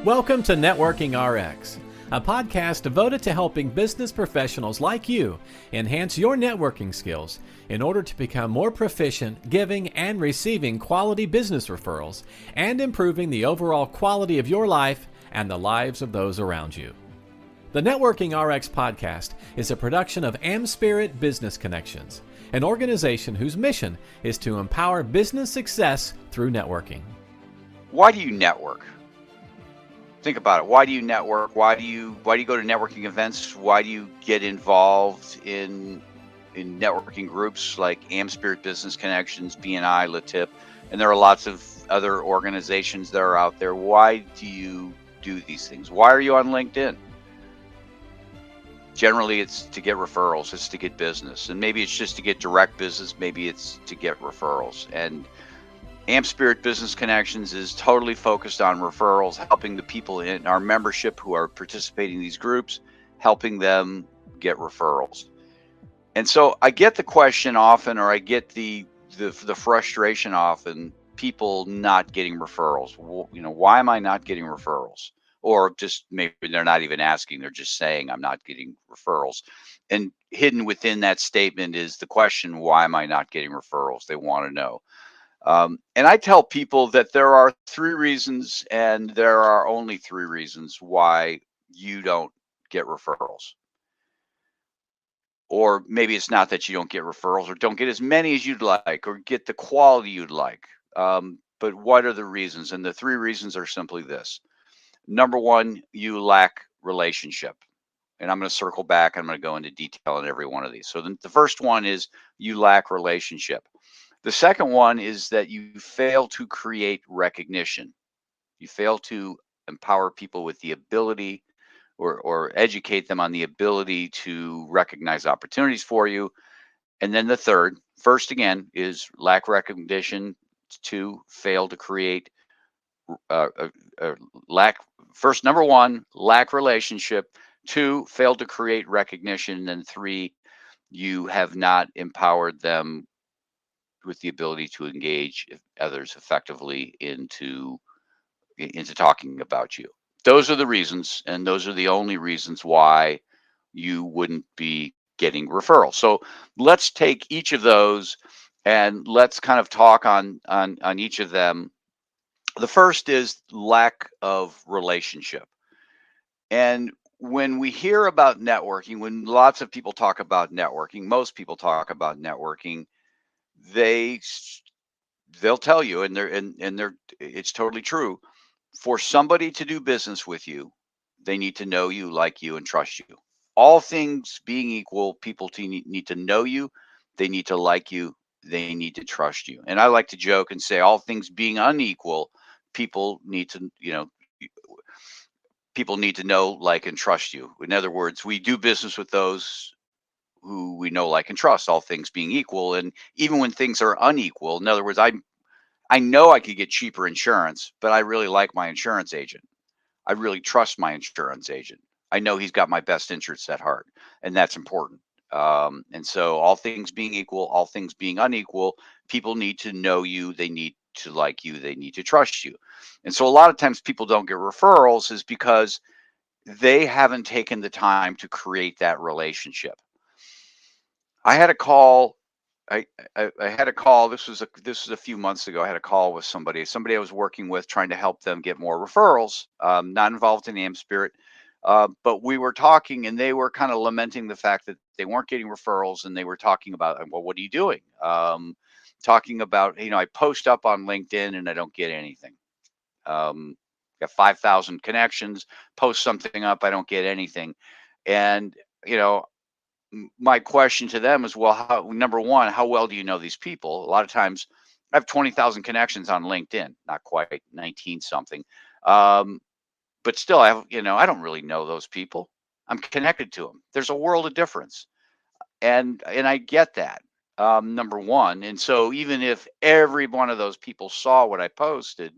Welcome to Networking RX, a podcast devoted to helping business professionals like you enhance your networking skills in order to become more proficient giving and receiving quality business referrals and improving the overall quality of your life and the lives of those around you. The Networking RX podcast is a production of AmSpirit Business Connections, an organization whose mission is to empower business success through networking. Why do you network? Think about it. Why do you network? Why do you go to networking events? Why do you get involved in networking groups like AmSpirit Business Connections, BNI, LaTip, and there are lots of other organizations that are out there. Why do you do these things? Why are you on LinkedIn? Generally, it's to get referrals. It's to get business, and maybe it's just to get direct business. Maybe it's to get referrals. And AmSpirit Business Connections is totally focused on referrals, helping the people in our membership who are participating in these groups, helping them get referrals. And so I get the question often, or I get the frustration often, people not getting referrals. Well, why am I not getting referrals? Or just maybe they're not even asking, they're just saying I'm not getting referrals. And hidden within that statement is the question, why am I not getting referrals? They want to know. And I tell people that there are three reasons, and there are only three reasons why you don't get referrals. Or maybe it's not that you don't get referrals or don't get as many as you'd like or get the quality you'd like. But what are the reasons? And the three reasons are simply this. Number one, you lack relationship. And I'm going to circle back. I'm going to go into detail on every one of these. So the first one is you lack relationship. The second one is that you fail to create recognition. You fail to empower people with the ability or educate them on the ability to recognize opportunities for you. And then the third, first again, is lack recognition. Two, fail to create first, number one, lack relationship. Two, fail to create recognition. And three, you have not empowered them with the ability to engage others effectively into talking about you. Those are the reasons, and those are the only reasons why you wouldn't be getting referrals. So let's take each of those and let's kind of talk on each of them. The first is lack of relationship. And when we hear about networking, when lots of people talk about networking, most people talk about networking, they'll tell you, and it's totally true. For somebody to do business with you, they need to know you, like you, and trust you. All things being equal, people need to know you, they need to like you, they need to trust you. And I like to joke and say, all things being unequal, people need to know, like, and trust you. In other words, we do business with those who we know, like, and trust, all things being equal. And even when things are unequal, in other words, I know I could get cheaper insurance, but I really like my insurance agent. I really trust my insurance agent. I know he's got my best interests at heart, and that's important. And so all things being equal, all things being unequal, people need to know you, they need to like you, they need to trust you. And so a lot of times people don't get referrals is because they haven't taken the time to create that relationship. I had a call. I had a call. This was a few months ago. I had a call with somebody I was working with, trying to help them get more referrals. Not involved in AmSpirit, but we were talking, and they were kind of lamenting the fact that they weren't getting referrals, and they were talking about, well, what are you doing? Talking about, I post up on LinkedIn and I don't get anything. Got 5,000 connections. Post something up, I don't get anything, and my question to them is, well, number one, how well do you know these people? A lot of times I have 20,000 connections on LinkedIn, not quite 19 something. But still, I don't really know those people. I'm connected to them. There's a world of difference. And I get that, number one. And so even if every one of those people saw what I posted,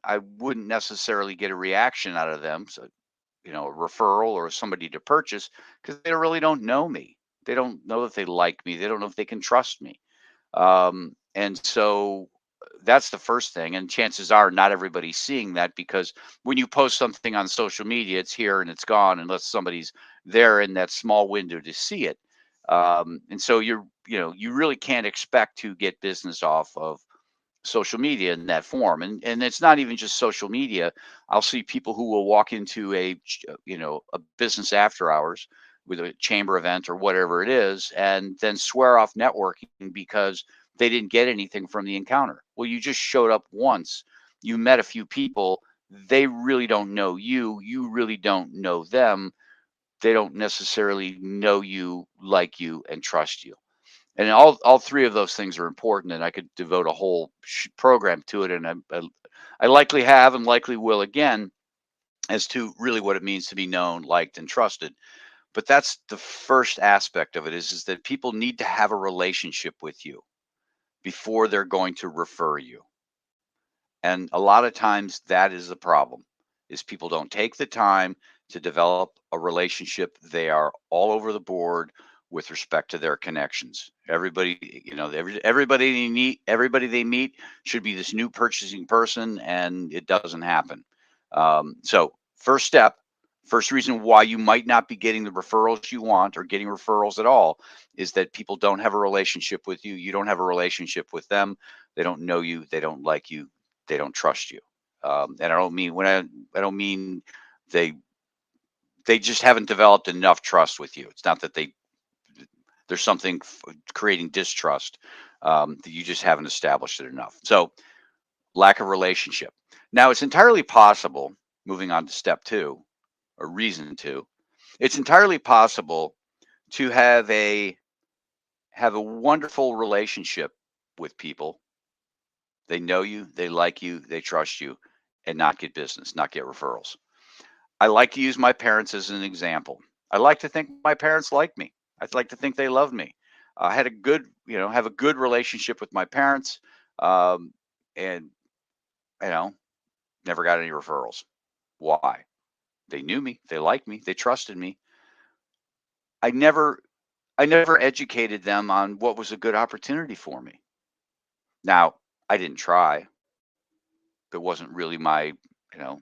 I wouldn't necessarily get a reaction out of them. So, a referral or somebody to purchase, because they really don't know me. They don't know if they like me. They don't know if they can trust me. And so that's the first thing. And chances are not everybody's seeing that, because when you post something on social media, it's here and it's gone unless somebody's there in that small window to see it. And so you really can't expect to get business off of social media in that form. And it's not even just social media. I'll see people who will walk into a business after hours with a chamber event or whatever it is, and then swear off networking because they didn't get anything from the encounter. Well, you just showed up once, you met a few people, they really don't know you, you really don't know them, they don't necessarily know you, like you, and trust you. And all three of those things are important, and I could devote a whole program to it, and I likely have and likely will again, as to really what it means to be known, liked, and trusted. But that's the first aspect of it, is that people need to have a relationship with you before they're going to refer you. And a lot of times that is the problem, is people don't take the time to develop a relationship. They are all over the board with respect to their connections. Everybody, everybody they meet should be this new purchasing person, and it doesn't happen. So first step, first reason why you might not be getting the referrals you want, or getting referrals at all, is that people don't have a relationship with you. You don't have a relationship with them. They don't know you. They don't like you. They don't trust you. And I don't mean they they just haven't developed enough trust with you. It's not that there's something creating distrust, that you just haven't established it enough. So lack of relationship. Now it's entirely possible. Moving on to step two, or reason two, it's entirely possible to have a wonderful relationship with people. They know you, they like you, they trust you, and not get business, not get referrals. I like to use my parents as an example. I like to think my parents liked me. I'd like to think they loved me. I had a good, have a good relationship with my parents, um, and you know, never got any referrals. Why? They knew me, they liked me, they trusted me. I never, I never educated them on what was a good opportunity for me. Now, I didn't try. It wasn't really you know,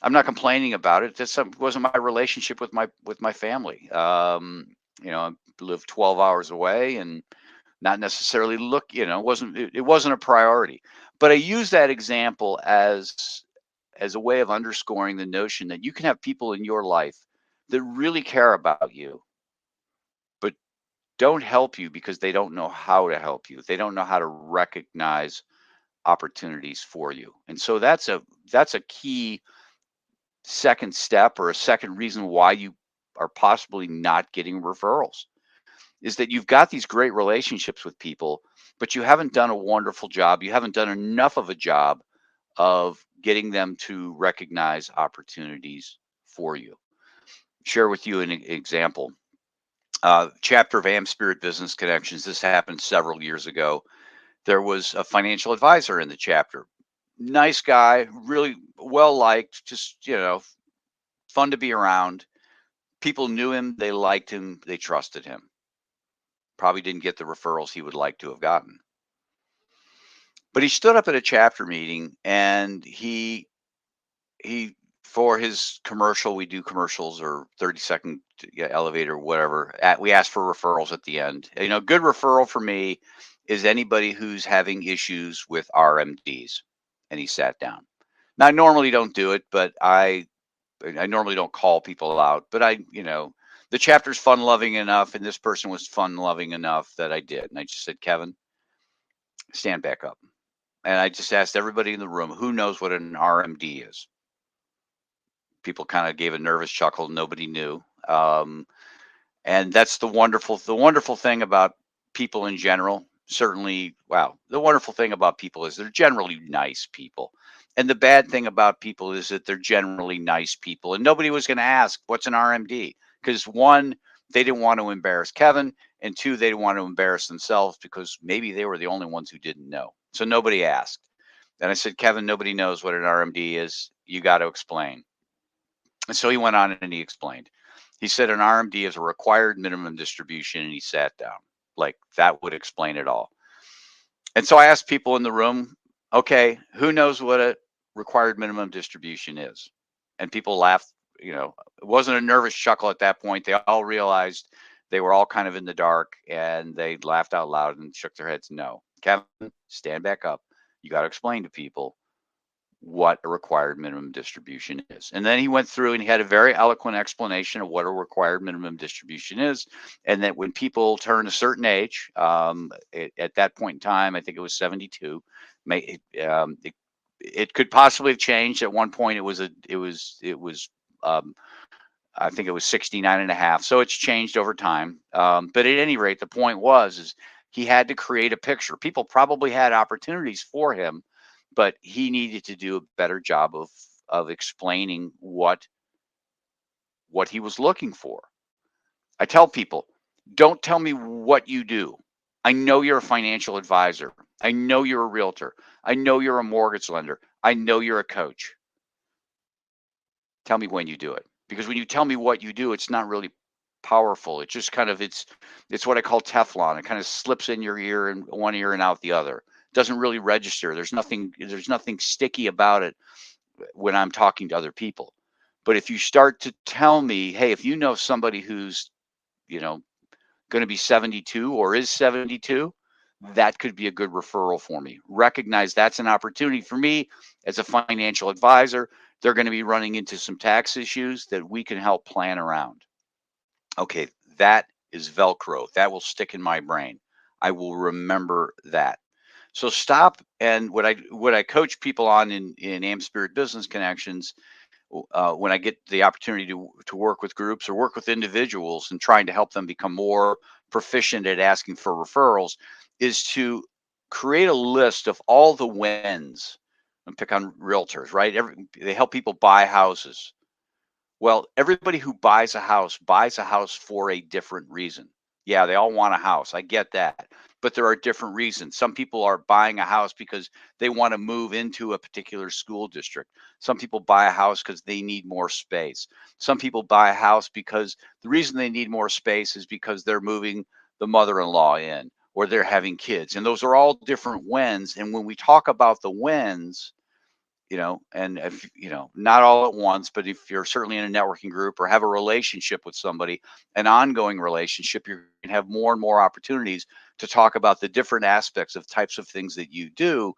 I'm not complaining about it. This wasn't my relationship with my family. I lived 12 hours away, and not necessarily it wasn't a priority. But I use that example as a way of underscoring the notion that you can have people in your life that really care about you, but don't help you because they don't know how to help you. They don't know how to recognize opportunities for you. And so that's a key second step, or a second reason why you are possibly not getting referrals, is that you've got these great relationships with people, but you haven't done a wonderful job. You haven't done enough of a job of getting them to recognize opportunities for you. Share with you an example. Chapter of AmSpirit Business Connections. This happened several years ago. There was a financial advisor in the chapter. Nice guy, really well liked, just, fun to be around. People knew him, they liked him, they trusted him. Probably didn't get the referrals he would like to have gotten. But he stood up at a chapter meeting, and he for his commercial, we do commercials, or 30-second elevator, whatever. We ask for referrals at the end. Good referral for me is anybody who's having issues with RMDs. And he sat down. Now, I normally don't do it, but I normally don't call people out, but the chapter's fun loving enough, and this person was fun loving enough that I did. And I just said, Kevin, stand back up. And I just asked everybody in the room, who knows what an RMD is? People kind of gave a nervous chuckle. Nobody knew. And that's the wonderful thing about people in general. Certainly, wow. The wonderful thing about people is they're generally nice people. And the bad thing about people is that they're generally nice people. And nobody was going to ask, what's an RMD? Because one, they didn't want to embarrass Kevin. And two, they didn't want to embarrass themselves, because maybe they were the only ones who didn't know. So nobody asked. And I said, Kevin, nobody knows what an RMD is. You got to explain. And so he went on and he explained. He said an RMD is a required minimum distribution, and he sat down. Like, that would explain it all. And so I asked people in the room, okay, who knows what a required minimum distribution is? And people laughed. It wasn't a nervous chuckle at that point. They all realized they were all kind of in the dark, and they laughed out loud and shook their heads. No. Kevin, stand back up. You got to explain to people what a required minimum distribution is. And then he went through and he had a very eloquent explanation of what a required minimum distribution is. And that when people turn a certain age, at that point in time, I think it was 72, it could possibly have changed. At one point, um, I think it was 69 and a half. So it's changed over time. But at any rate, the point is he had to create a picture. People probably had opportunities for him, but he needed to do a better job of explaining what he was looking for. I tell people, don't tell me what you do. I know you're a financial advisor. I know you're a realtor. I know you're a mortgage lender. I know you're a coach. Tell me when you do it. Because when you tell me what you do, it's not really powerful. It's just kind of it's what I call Teflon. It kind of slips in your ear and one ear and out the other. It doesn't really register. There's nothing sticky about it when I'm talking to other people. But if you start to tell me, hey, if you know somebody who's, going to be 72 or is 72, that could be a good referral for me. Recognize that's an opportunity for me as a financial advisor. They're going to be running into some tax issues that we can help plan around. Okay, that is Velcro. That will stick in my brain. I will remember that. So stop. And what I coach people on in AmSpirit Business Connections, when I get the opportunity to work with groups or work with individuals and trying to help them become more proficient at asking for referrals, is to create a list of all the wins. And pick on realtors, right? They help people buy houses. Well, everybody who buys a house for a different reason. Yeah, they all want a house. I get that. But there are different reasons. Some people are buying a house because they want to move into a particular school district. Some people buy a house because they need more space. Some people buy a house because the reason they need more space is because they're moving the mother-in-law in or they're having kids. And those are all different wins. And when we talk about the wins, and if, not all at once, but if you're certainly in a networking group or have a relationship with somebody, an ongoing relationship, you're going to have more and more opportunities to talk about the different aspects of types of things that you do.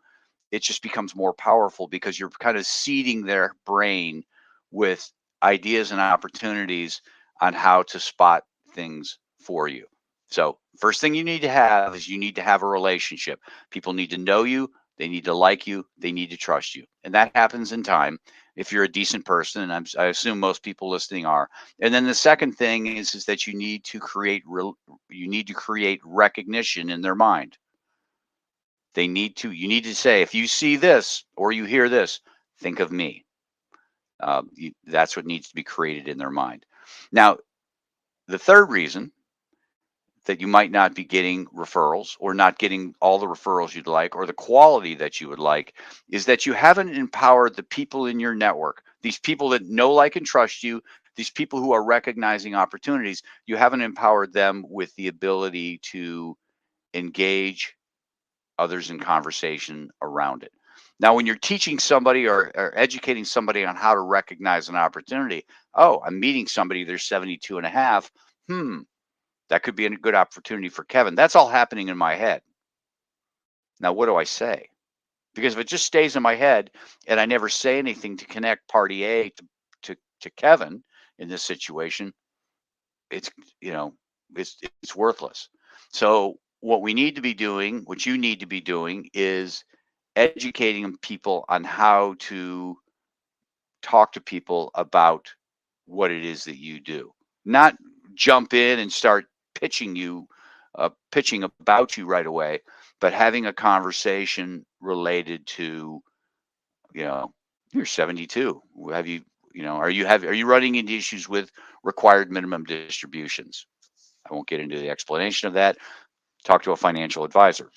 It just becomes more powerful because you're kind of seeding their brain with ideas and opportunities on how to spot things for you. So first thing you need to have is you need to have a relationship. People need to know you. They need to like you. They need to trust you. And that happens in time if you're a decent person. And I assume most people listening are. And then the second thing is that you need to create recognition in their mind. You need to say, if you see this or you hear this, think of me. That's what needs to be created in their mind. Now, the third reason that you might not be getting referrals or not getting all the referrals you'd like or the quality that you would like is that you haven't empowered the people in your network, these people that know, like, and trust you, these people who are recognizing opportunities. You haven't empowered them with the ability to engage others in conversation around it. Now, when you're teaching somebody or educating somebody on how to recognize an opportunity, oh, I'm meeting somebody, they're 72 and a half. That could be a good opportunity for Kevin. That's all happening in my head. Now, what do I say? Because if it just stays in my head and I never say anything to connect party A to Kevin in this situation, it's it's worthless. So what we need to be doing, what you need to be doing, is educating people on how to talk to people about what it is that you do. Not jump in and start pitching about you right away, but having a conversation related to, you're 72. Have you, are you running into issues with required minimum distributions? I won't get into the explanation of that. Talk to a financial advisor.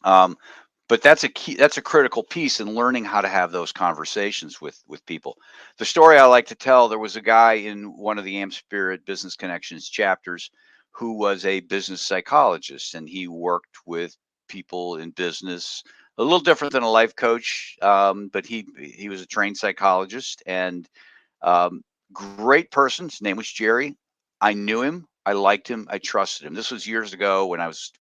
But that's a critical piece in learning how to have those conversations with people. The story I like to tell, there was a guy in one of the AmSpirit Business Connections chapters who was a business psychologist, and he worked with people in business. A little different than a life coach, but he was a trained psychologist and great person. His name was Jerry. I knew him. I liked him. I trusted him. This was years ago when I was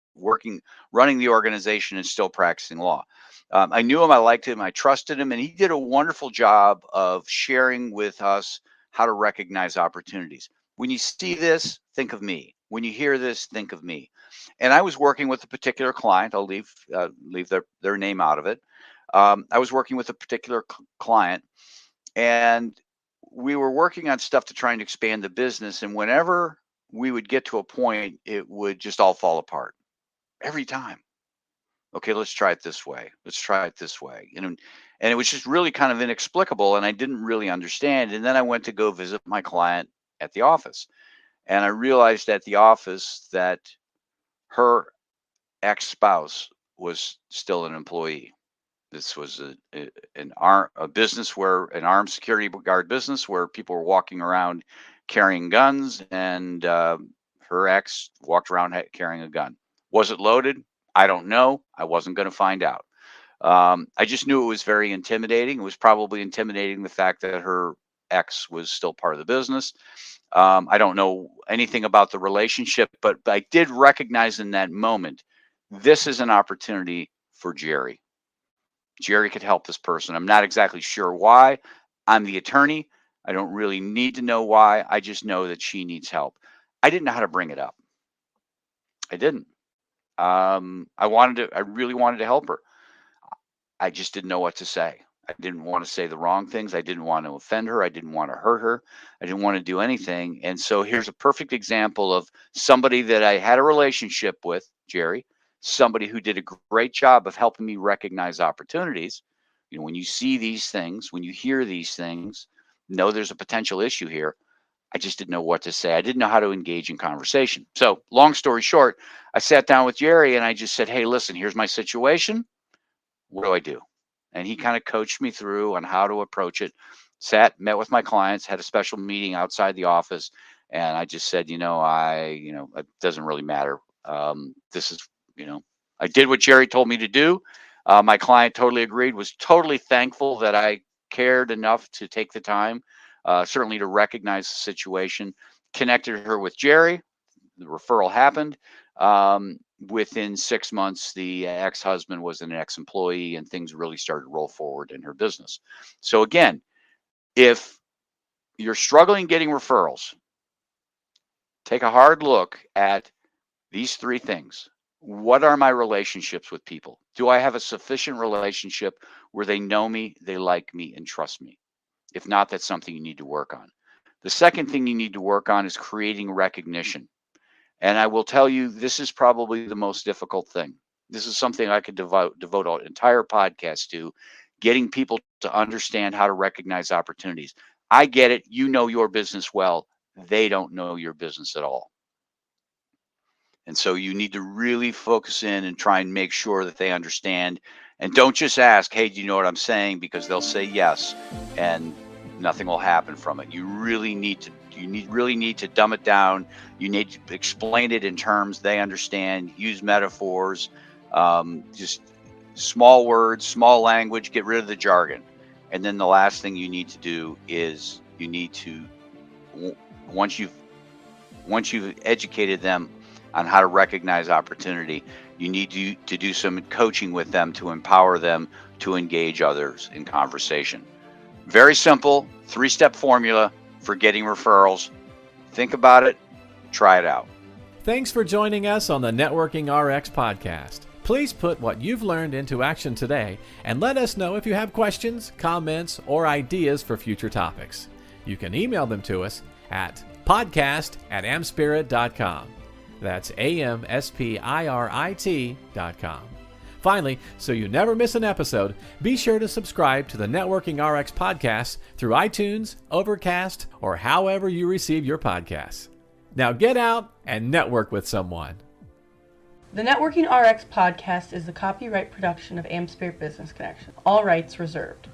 running the organization and still practicing law. I knew him. I liked him. I trusted him. And he did a wonderful job of sharing with us how to recognize opportunities. When you see this, think of me. When you hear this, think of me. And I was working with a particular client. I'll leave their name out of it. I was working with a particular client, and we were working on stuff to try and expand the business. And whenever we would get to a point, it would just all fall apart every time. Okay, let's try it this way. Let's try it this way. And it was just really kind of inexplicable, and I didn't really understand. And then I went to go visit my client at the office, and I realized at the office that her ex-spouse was still an employee. This was a business where an armed security guard business where people were walking around carrying guns, and her ex walked around carrying a gun. Was it loaded? I don't know. I wasn't going to find out. I just knew it was very intimidating. It was probably intimidating the fact that her ex was still part of the business. I don't know anything about the relationship, but I did recognize in that moment, this is an opportunity for Jerry. Jerry could help this person. I'm not exactly sure why. I'm the attorney. I don't really need to know why. I just know that she needs help. I didn't know how to bring it up. I didn't. I really wanted to help her. I just didn't know what to say. I didn't want to say the wrong things. I didn't want to offend her. I didn't want to hurt her. I didn't want to do anything. And so here's a perfect example of somebody that I had a relationship with, Jerry, somebody who did a great job of helping me recognize opportunities. You know, when you see these things, when you hear these things, know there's a potential issue here. I just didn't know what to say. I didn't know how to engage in conversation. So long story short, I sat down with Jerry and I just said, hey, listen, here's my situation. What do I do? And he kind of coached me through on how to approach it. Met with my clients, had a special meeting outside the office. And I just said, it doesn't really matter. This is, I did what Jerry told me to do. My client totally agreed, was totally thankful that I cared enough to take the time, certainly to recognize the situation, connected her with Jerry. The referral happened. Within 6 months, the ex-husband was an ex-employee and things really started to roll forward in her business. So again, if you're struggling getting referrals, take a hard look at these three things. What are my relationships with people? Do I have a sufficient relationship where they know me, they like me, and trust me? If not, that's something you need to work on. The second thing you need to work on is creating recognition. And I will tell you, this is probably the most difficult thing. This is something I could devote an entire podcast to, getting people to understand how to recognize opportunities. I get it. You know your business well. They don't know your business at all. And so you need to really focus in and try and make sure that they understand. And don't just ask, hey, do you know what I'm saying? Because they'll say yes, and nothing will happen from it. You really need to dumb it down. You need to explain it in terms they understand, use metaphors, just small words, small language, get rid of the jargon. And then the last thing you need to do is you need to, once you've educated them on how to recognize opportunity, you need to do some coaching with them to empower them to engage others in conversation. Very simple, 3-step formula for getting referrals. Think about it. Try it out. Thanks for joining us on the Networking RX podcast. Please put what you've learned into action today and let us know if you have questions, comments, or ideas for future topics. You can email them to us at podcast@amspirit.com. That's AmSpirit.com. Finally, so you never miss an episode, be sure to subscribe to the Networking RX podcast through iTunes, Overcast, or however you receive your podcasts. Now get out and network with someone. The Networking RX podcast is the copyright production of AmSpirit Business Connection. All rights reserved.